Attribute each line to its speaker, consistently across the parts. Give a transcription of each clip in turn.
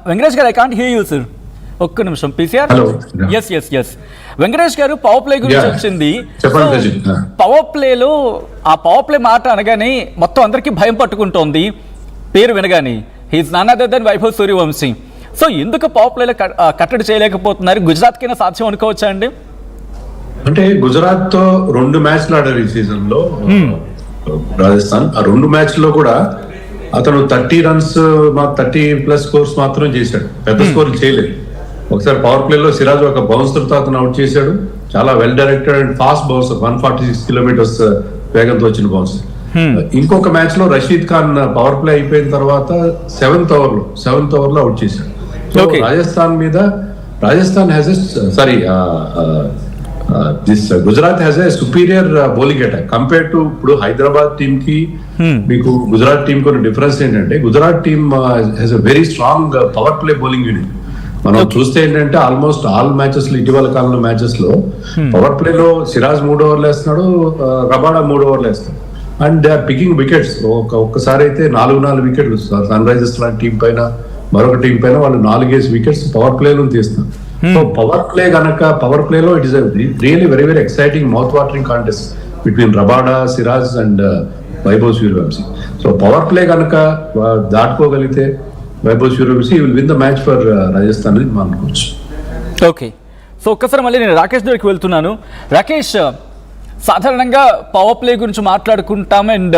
Speaker 1: వెంకటేష్ గారు, I can't hear you sir. ఒక్క నిమిషం పీసీఆర్. ఎస్ వెంకటేష్ గారు, పవర్ ప్లే గురించి వచ్చింది. పవర్ ప్లేలో ఆ పవర్ ప్లే మాట అనగానే మొత్తం అందరికీ భయం పట్టుకుంటోంది పేరు వినగానే. He's none other than Vaibhav Suryavanshi. So ఎందుకు పవర్ ప్లేలో కట్టడి చేయలేకపోతున్నారు? గుజరాత్ కైనా సాధ్యం అనుకోవచ్చా అండి?
Speaker 2: అంటే గుజరాత్ తో 2 మ్యాచ్లు ఆడారు ఈ సీజన్ లో రాజస్థాన్. ఆ 2 మ్యాచ్ల్లో కూడా అతను 30 రన్స్ 30+ స్కోర్స్ మాత్రం చేశాడు, పెద్ద స్కోర్లు చేయలేదు. ఒకసారి పవర్ ప్లే లో సిరాజ్ ఒక బౌన్సర్ తో అతను అవుట్ చేశాడు. చాలా well directed and fast bouncer, 146 kilometres వేగంతో వచ్చిన బౌన్సర్. ఇంకొక మ్యాచ్ లో రషీద్ ఖాన్ పవర్ ప్లే అయిపోయిన తర్వాత 7th ఓవర్ లో అవుట్ చేశాడు. So Rajasthan has Gujarat has a superior bowling attack compare to ఇప్పుడు హైదరాబాద్ టీమ్ కి మీకు గుజరాత్ టీమ్ కొన్ని డిఫరెన్స్ ఏంటంటే, Gujarat team has a very strong power play bowling unit. మనం చూస్తే ఏంటంటే ఆల్మోస్ట్ ఆల్ మ్యాచెస్ లో, ఇటీవల కాలంలో మ్యాచెస్ లో పవర్ ప్లే లో సిరాజ్ 3 ఓవర్లు వేస్తున్నాడు, రబాడా 3 ఓవర్లు వేస్తాడు. And they are picking wickets. ఒక్కసారి అయితే 4 వికెట్లు సన్ రైజర్స్ లాంటి టీం పైన, మరొక టీం పైన వాళ్ళు 4 వికెట్స్ పవర్ ప్లే లో తీస్తున్నారు. సో పవర్ ప్లే లో it is really very very exciting mouth watering contest between Rabada, Siraj and Vaibhav Suryavanshi. So power play కనుక దాటుకోగలిగితే Vaibhav Suryavanshi will win the match for Rajasthan అని మనం అనుకోవచ్చు.
Speaker 1: ఓకే, సో ఒక్కసారి మళ్ళీ నేను రాకేష్ దగ్గరికి వెళ్తున్నాను. రాకేష్, సాధారణంగా పవర్ ప్లే గురించి మాట్లాడుకుంటాం అండ్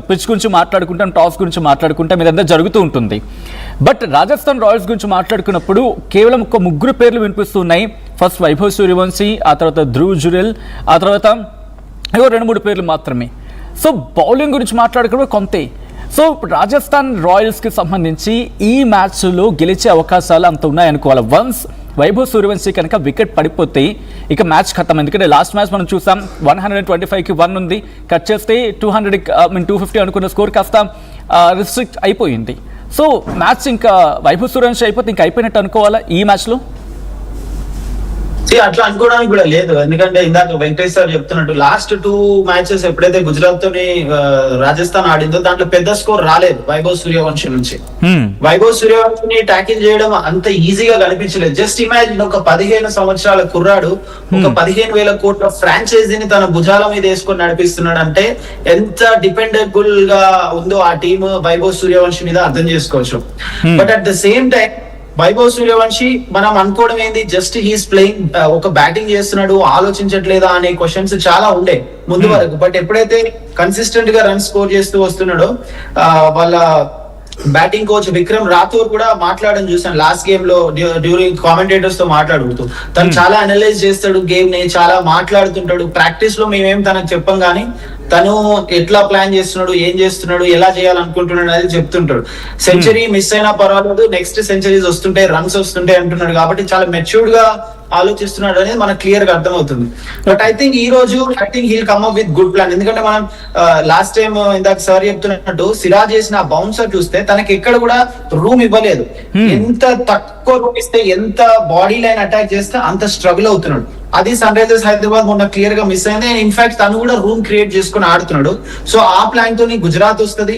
Speaker 1: పిచ్ గురించి మాట్లాడుకుంటాం, టాస్ గురించి మాట్లాడుకుంటాం, ఇదంతా జరుగుతూ ఉంటుంది. బట్ రాజస్థాన్ రాయల్స్ గురించి మాట్లాడుకున్నప్పుడు కేవలం ఒక 3 పేర్లు వినిపిస్తున్నాయి. ఫస్ట్ వైభవ్ సూర్యవంశీ, ఆ తర్వాత ధ్రువ్ జురెల్, ఆ తర్వాత 2-3 పేర్లు మాత్రమే. సో బౌలింగ్ గురించి మాట్లాడుకున్నప్పుడు కొంతే. సో ఇప్పుడు రాజస్థాన్ రాయల్స్కి సంబంధించి ఈ మ్యాచ్లో గెలిచే అవకాశాలు అంత ఉన్నాయనుకోవాలి. వన్స్ వైభవ్ సూర్యవంశీ కనుక వికెట్ పడిపోతే ఇక మ్యాచ్ ఖతం. ఎందుకంటే లాస్ట్ మ్యాచ్ మనం చూసాం 125కి 1 ఉంది, కట్ చేస్తే 250 అనుకున్న స్కోర్ కాస్త రిస్ట్రిక్ట్ అయిపోయింది. సో మ్యాచ్ ఇంకా వైభవ్ సూర్యవంశీ అయిపోతే ఇంకా అయిపోయినట్టు అనుకోవాలా ఈ మ్యాచ్లో?
Speaker 3: అట్లా అనుకోవడానికి కూడా లేదు. ఎందుకంటే ఇందాక వెంకటేష్ సార్ చెప్తున్నట్టు లాస్ట్ 2 మ్యాచెస్ ఎప్పుడైతే గుజరాత్ తోని రాజస్థాన్ ఆడిందో దాంట్లో పెద్ద స్కోర్ రాలేదు వైభవ్ సూర్యవంశీ నుంచి. వైభవ్ సూర్యవంశీని ట్యాకిల్ చేయడం అంత ఈజీగా కనిపించలేదు. జస్ట్ ఇమాజిన్, ఒక 15 సంవత్సరాల కుర్రాడు ఒక 15,000 కోట్ల ఫ్రాంచైజీని తన భుజాల మీద వేసుకొని నడిపిస్తున్నాడు అంటే ఎంత డిపెండబుల్ గా ఉందో ఆ టీమ్ వైభవ్ సూర్యవంశీ మీద అర్థం చేసుకోవచ్చు. But at the same time Vaibhav Suryavanshi మనం అనుకోవడం ఏంది, జస్ట్ హీస్ ప్లేయింగ్, ఒక బ్యాటింగ్ చేస్తున్నాడు, ఆలోచించట్లేదా అనే క్వశ్చన్స్ చాలా ఉండే ముందు వరకు. బట్ ఎప్పుడైతే కన్సిస్టెంట్ గా రన్ స్కోర్ చేస్తూ వస్తున్నాడో, వాళ్ళ బ్యాటింగ్ కోచ్ విక్రమ్ రాథోర్ కూడా మాట్లాడడం చూసాను లాస్ట్ గేమ్ లో డ్యూరింగ్ కామెంటేటర్స్ తో మాట్లాడుతూ. తను చాలా అనలైజ్ చేస్తాడు గేమ్ ని, చాలా మాట్లాడుతుంటాడు. ప్రాక్టీస్ లో మేమేం తనకు చెప్పం కానీ తను ఎట్లా ప్లాన్ చేస్తున్నాడు, ఏం చేస్తున్నాడు, ఎలా చేయాలనుకుంటున్నాడు అనేది చెప్తుంటాడు. సెంచరీ మిస్ అయినా పర్వాలేదు, నెక్స్ట్ సెంచరీస్ వస్తుంటాయి, రన్స్ వస్తుంటాయి అంటున్నాడు. కాబట్టి చాలా మెచ్యూర్డ్ గా ఆలోచిస్తున్నాడు అనేది మనకు క్లియర్ గా అర్థమవుతుంది. But I think he'll come up with good plan. ఎందుకంటే మనం లాస్ట్ టైం ఇందాక సార్ చెప్తున్నట్టు సిరాజ్ చేసిన బౌన్సర్ చూస్తే తనకి ఎక్కడ కూడా రూమ్ ఇవ్వలేదు. ఎంత తక్కువ రూమ్ ఇస్తే, ఎంత బాడీ లైన్ అటాక్ చేస్తే అంత స్ట్రగుల్ అవుతున్నాడు. అది సన్ రైజర్స్ హైదరాబాద్ మొన్న క్లియర్ గా మిస్ అయింది. ఇన్ఫాక్ట్ తను కూడా రూమ్ క్రియేట్ చేసుకుని ఆడుతున్నాడు. సో ఆ ప్లాన్ తోని గుజరాత్ వస్తుంది.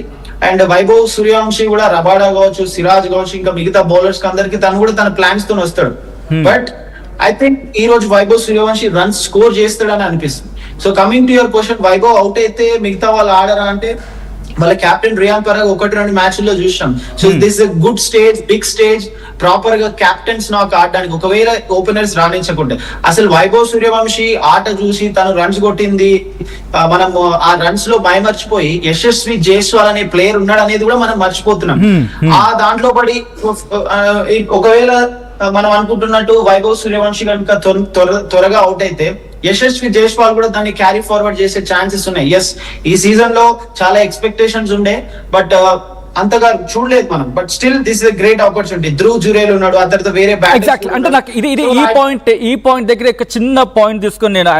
Speaker 3: అండ్ వైభవ్ సూర్యవంశీ కూడా, రబాడా కావచ్చు, సిరాజ్ కావచ్చు, ఇంకా మిగతా బౌలర్స్ అందరికి తను కూడా తన ప్లాన్స్ తో వస్తాడు. బట్ ఐ థింక్ ఈ రోజు వైభవ్ సూర్యవంశీ రన్స్ స్కోర్ చేస్తాడని అనిపిస్తుంది. So coming to your question, Vaibhav out అయితే మిగతా వాళ్ళు ఆడరా అంటే, వాళ్ళ కెప్టెన్ రియాన్ పరాగ్ 1-2 మ్యాచ్ల్లో చూసాం. So this is good stage, big stage, proper గా కెప్టెన్స్ నాకు ఆడడానికి. ఒకవేళ ఓపెనర్స్ రాణించకుంటే, అసలు వైభవ్ సూర్యవంశీ ఆట చూసి తను రన్స్ కొట్టింది, మనం ఆ రన్స్ లో మైమర్చిపోయి యశస్వి జైస్వాల్ అనే ప్లేయర్ ఉన్నాడు అనేది కూడా మనం మర్చిపోతున్నాం. ఆ దాంట్లో పడి ఒకవేళ మనం అనుకుంటున్నట్టు వైభవ్ సూర్యవంశీ కనుక త్వరగా అవుట్ అయితే యశస్వి జైస్వాల్ కూడా దాన్ని క్యారీ ఫార్వర్డ్ చేసే ఛాన్సెస్ ఉన్నాయి. ఎస్, ఈ సీజన్ లో చాలా ఎక్స్పెక్టేషన్స్ ఉండే, బట్ అంతగా చూడలేదు మనం. But still this is great opportunity. Dhruv Jurel ఉన్నాడు, ఆ తర్వాత వేరే
Speaker 1: ఎగ్జాక్ట్లీ. అంటే నాకు ఇది ఈ పాయింట్ దగ్గర ఒక చిన్న పాయింట్ తీసుకొని నేను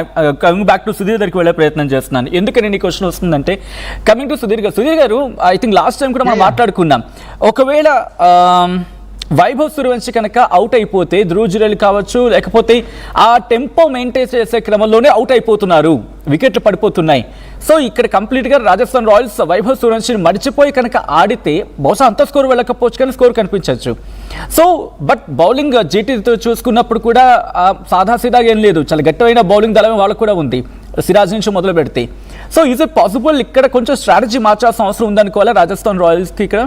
Speaker 1: కమింగ్ బ్యాక్ టు సుధీర్ దగ్గరికి వెళ్ళే ప్రయత్నం చేస్తున్నాను. ఎందుకని ఈ క్వశ్చన్ వస్తుందంటే, కమింగ్ టు సుధీర్ గారు, ఐ థింక్ లాస్ట్ టైం కూడా మనం మాట్లాడుకున్నాం, ఒకవేళ వైభవ్ సూర్యవంశి కనుక అవుట్ అయిపోతే ధ్రువ్ జురేల్ కావచ్చు, లేకపోతే ఆ టెంపో మెయింటైన్ చేసే క్రమంలోనే అవుట్ అయిపోతున్నారు, వికెట్లు పడిపోతున్నాయి. సో ఇక్కడ కంప్లీట్గా రాజస్థాన్ రాయల్స్ వైభవ్ సూర్యవంశిని మర్చిపోయి కనుక ఆడితే బహుశా అంత స్కోర్ వెళ్ళకపోవచ్చు, కానీ స్కోర్ కనిపించవచ్చు. సో బట్ బౌలింగ్ జీటీతో చూసుకున్నప్పుడు కూడా సాదాసీదాగా ఏం లేదు, చాలా గట్టివైన బౌలింగ్ దళం వాళ్ళకు కూడా ఉంది సిరాజ్ నుంచి మొదలు పెడితే. సో ఈజ్ ఇట్ పాసిబుల్ ఇక్కడ కొంచెం స్ట్రాటజీ మార్చాల్సిన అవసరం ఉందనుకోవాలా రాజస్థాన్ రాయల్స్కి ఇక్కడ?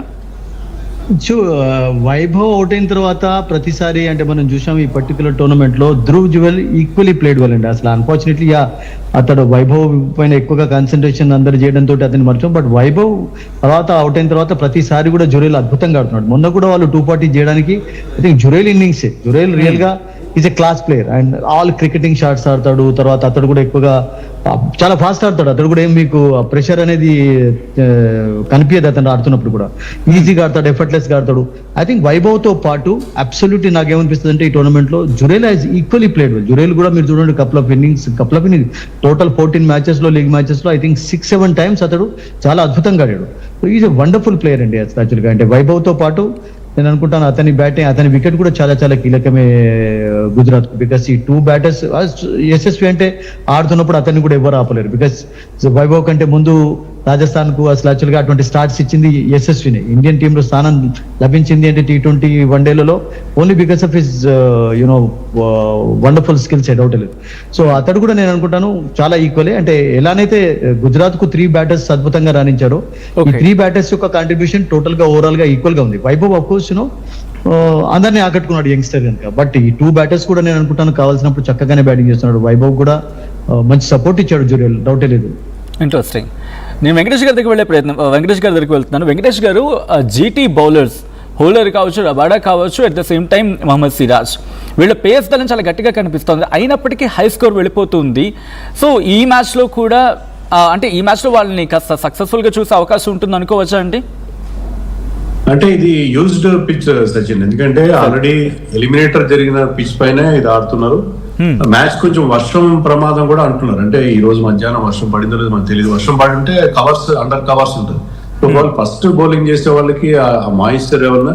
Speaker 4: వైభవ్ అవుట్ అయిన తర్వాత ప్రతిసారి అంటే మనం చూసాం ఈ పర్టికులర్ టోర్నమెంట్ లో Dhruv jewel equally played well అండి. అసలు అన్ఫార్చునేట్లీ అతడు వైభవ్ పైన ఎక్కువగా కాన్సన్ట్రేషన్ అందరు చేయడంతో అతన్ని మర్చాం. బట్ వైభవ్ తర్వాత అవుట్ అయిన తర్వాత ప్రతిసారి కూడా జురేల్ అద్భుతంగా ఆడుతున్నాడు. మొన్న కూడా వాళ్ళు 240 చేయడానికి I think Jurel innings, Jurel real గా is a class player and all cricketing shots ఆడతాడు. తర్వాత అతడు కూడా ఎక్కువగా చాలా ఫాస్ట్ ఆడతాడు. అతడు కూడా ఏం మీకు ప్రెషర్ అనేది కనిపించదు అతను ఆడుతున్నప్పుడు కూడా, ఈజీగా ఆడతాడు, ఎఫర్ట్లెస్ గా ఆడతాడు. ఐ థింక్ వైభవ్ తో పాటు అబ్సల్యూట్లీ నాకేమనిపిస్తుంది అంటే ఈ టోర్నమెంట్ లో Jurel has equally played. Jurel కూడా మీరు చూడండి couple of innings total 14 matches లో, లీగ్ మ్యాచెస్ లో ఐ థింక్ 6-7 టైమ్స్ అతడు చాలా అద్భుతంగా ఆడాడు. So is a wonderful player అండి యాక్చువల్గా. అంటే వైభవ్ తో పాటు నేను అనుకుంటాను అతని బ్యాటింగ్, అతని వికెట్ కూడా చాలా చాలా కీలకమే గుజరాత్ కు. బికాస్ ఈ 2 బ్యాటర్స్ యశస్వి అంటే ఆడుతున్నప్పుడు అతన్ని కూడా ఎవరు ఆపలేరు. బికాస్ వైభవ్ కంటే ముందు రాజస్థాన్ కు అసలు యాక్చువల్గా అటువంటి స్టార్ట్స్ ఇచ్చింది యశస్విని. ఇండియన్ టీమ్ లో స్థానం లభించింది అంటే T20 వన్డేలలో only because of his you know wonderful skills, doubt లేదు. సో అతడు కూడా నేను అనుకుంటాను చాలా ఈక్వలే. అంటే ఎలానైతే గుజరాత్ కు 3 బ్యాటర్స్ అద్భుతంగా రాణించారో, ఈ 3 బ్యాటర్స్ యొక్క కాంట్రిబ్యూషన్ టోటల్ గా ఓవరాల్ గా ఈక్వల్ గా ఉంది. వైభవ్ ఆఫ్ కోర్స్ అందరినీ ఆకట్టుకున్నాడు యంగ్స్టర్ కనుక. బట్ ఈ 2 బ్యాటర్స్ కూడా నేను అనుకుంటాను కావాల్సినప్పుడు చక్కగానే బ్యాటింగ్ చేస్తున్నాడు. వైభవ్ కూడా మంచి సపోర్ట్ ఇచ్చాడు జురేల్, డౌటే లేదు.
Speaker 1: ఇంట్రెస్టింగ్. నేను వెంకటేష్ గారి దగ్గరికి వెళ్తున్నాను. వెంకటేష్ గారు జీటీ బౌలర్స్ హోలర్ కావచ్చు, రబాడా కావచ్చు, at the same time Mohammed Siraj, వీళ్ళ పేస్ దళం చాలా గట్టిగా కనిపిస్తుంది. అయినప్పటికీ హై స్కోర్ వెళ్ళిపోతుంది. సో ఈ మ్యాచ్లో కూడా అంటే ఈ మ్యాచ్లో వాళ్ళని కాస్త సక్సెస్ఫుల్గా చూసే అవకాశం ఉంటుంది అనుకోవచ్చా అండి?
Speaker 2: అంటే ఇది యూజ్డ్ పిచ్ సచిన్, ఎందుకంటే ఆల్రెడీ ఎలిమినేటర్ జరిగిన పిచ్ పైన ఇది ఆడుతున్నారు. మ్యాచ్ కొంచెం వర్షం ప్రమాదం కూడా అంటున్నారు. అంటే ఈ రోజు మధ్యాహ్నం వర్షం పడిందో లేదు మనకు తెలియదు. వర్షం పడి ఉంటే కవర్స్, అండర్ కవర్స్ ఉంటుంది. సో వాళ్ళు ఫస్ట్ బౌలింగ్ చేసే వాళ్ళకి ఆ మాయిశ్చర్ ఏమన్నా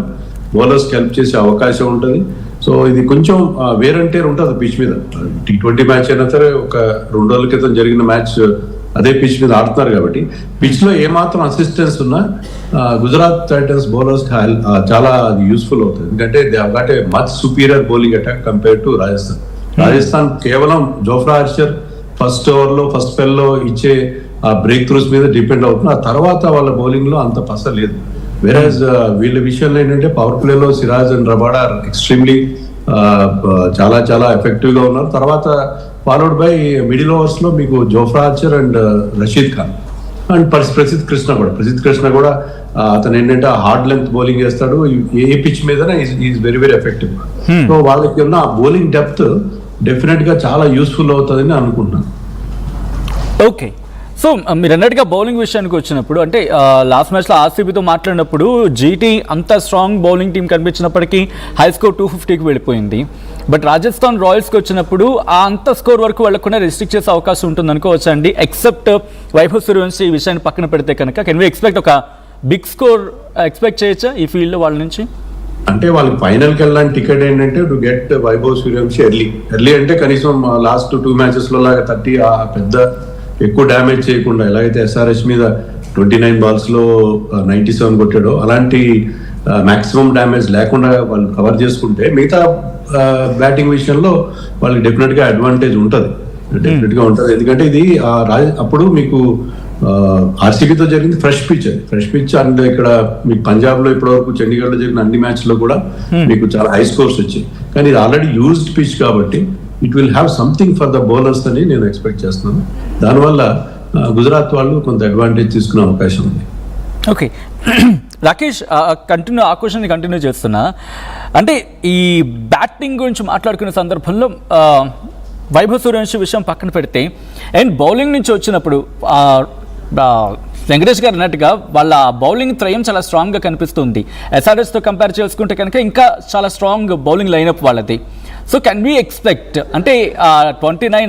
Speaker 2: బౌలర్స్ కి హెల్ప్ చేసే అవకాశం ఉంటుంది. సో ఇది కొంచెం వేరంటేర్ ఉంటుంది పిచ్ మీద. T20 మ్యాచ్ అయినా సరే, ఒక 2 రోజుల క్రితం జరిగిన మ్యాచ్ అదే పిచ్ మీద ఆడుతున్నారు కాబట్టి పిచ్ లో ఏమాత్రం అసిస్టెన్స్ ఉన్నా గుజరాత్ టైటన్స్ బౌలర్స్ చాలా అది యూస్ఫుల్ అవుతుంది. ఎందుకంటే they have got a much superior bowling attack compare to Rajasthan. Rajasthan కేవలం జోఫ్రా ఆర్చర్ ఫస్ట్ ఓవర్ లో, ఫస్ట్ స్పెల్ లో ఇచ్చే ఆ బ్రేక్ త్రూస్ మీద డిపెండ్ అవుతుంది. ఆ తర్వాత వాళ్ళ బౌలింగ్ లో అంత పస లేదు. వేరేజ్ వీళ్ళ విషయంలో ఏంటంటే పవర్ ప్లే లో సిరాజ్ అండ్ రబాడా ఎక్స్ట్రీమ్లీ చాలా చాలా ఎఫెక్టివ్ గా ఉన్నారు. తర్వాత ఫాలోడ్ బై మిడిల్ ఓవర్స్ లో మీకు Jofra Archer and Rashid Khan and Prasidh Krishna కూడా అతను ఏంటంటే హార్డ్ లెంత్ బౌలింగ్ చేస్తాడు. ఏ పిచ్ మీద is very very effective. So వాళ్ళకి ఉన్న బౌలింగ్ డెప్త్ డెఫినెట్ గా చాలా యూస్ఫుల్ అవుతుందని అనుకుంటున్నాను.
Speaker 1: ఓకే. సో మీరు అన్నట్టుగా బౌలింగ్ విషయానికి వచ్చినప్పుడు, అంటే లాస్ట్ మ్యాచ్లో ఆర్సీబీతో మాట్లాడినప్పుడు జీటీ అంత స్ట్రాంగ్ బౌలింగ్ టీం కనిపించినప్పటికీ హై స్కోర్ 250కి వెళ్ళిపోయింది. బట్ రాజస్థాన్ రాయల్స్కి వచ్చినప్పుడు ఆ అంత స్కోర్ వరకు వెళ్లకుండా రెస్ట్రిక్ట్ చేసే అవకాశం ఉంటుంది అనుకోవచ్చా అండి? ఎక్సెప్ట్ వైభవ్ సూర్యవంశీ ఈ విషయాన్ని పక్కన పెడితే కనుక కెన్ వి ఎక్స్పెక్ట్ ఒక బిగ్ స్కోర్ ఎక్స్పెక్ట్ చేయొచ్చా ఈ ఫీల్డ్లో వాళ్ళ నుంచి?
Speaker 2: అంటే వాళ్ళకి ఫైనల్కి వెళ్ళడానికి టికెట్ ఏంటంటే to get Vaibhav Suryavanshi early అంటే కనీసం లాస్ట్ 2 మ్యాచెస్ లో లాగా 30 పెద్ద ఎక్కువ డ్యామేజ్ చేయకుండా, ఎలాగైతే SRH మీద 29 బాల్స్ లో 97 కొట్టాడో అలాంటి మాక్సిమం డ్యామేజ్ లేకుండా వాళ్ళు కవర్ చేసుకుంటే మిగతా బ్యాటింగ్ విషయంలో వాళ్ళకి డెఫినెట్ గా అడ్వాంటేజ్ ఉంటుంది. ఎందుకంటే ఇది అప్పుడు మీకు ఆర్సీబీతో జరిగింది ఫ్రెష్ పిచ్ అండ్ ఇక్కడ మీకు పంజాబ్ లో ఇప్పటి వరకు చండీగఢ్ లో జరిగిన అన్ని మ్యాచ్ లో కూడా మీకు చాలా హై స్కోర్స్ వచ్చాయి. కానీ ఇది ఆల్రెడీ యూజ్డ్ పిచ్ కాబట్టి it will have something for the bowlers అని నేను ఎక్స్పెక్ట్ చేస్తున్నాను. దానివల్ల గుజరాత్ వాళ్ళు కొంత అడ్వాంటేజ్ తీసుకునే అవకాశం ఉంది.
Speaker 1: ఓకే రాకేష్, ఆ క్వశ్చన్ని కంటిన్యూ చేస్తున్నా. అంటే ఈ బ్యాటింగ్ గురించి మాట్లాడుకునే సందర్భంలో వైభవ్ సూర్యవంశీ విషయం పక్కన పెడితే అండ్ బౌలింగ్ నుంచి వచ్చినప్పుడు వెంకటేష్ గారు అన్నట్టుగా వాళ్ళ బౌలింగ్ త్రయం చాలా స్ట్రాంగ్గా కనిపిస్తుంది. SRHతో కంపేర్ చేసుకుంటే కనుక ఇంకా చాలా స్ట్రాంగ్ బౌలింగ్ లైనప్ వాళ్ళది. సో కెన్ వీ ఎక్స్పెక్ట్ అంటే 29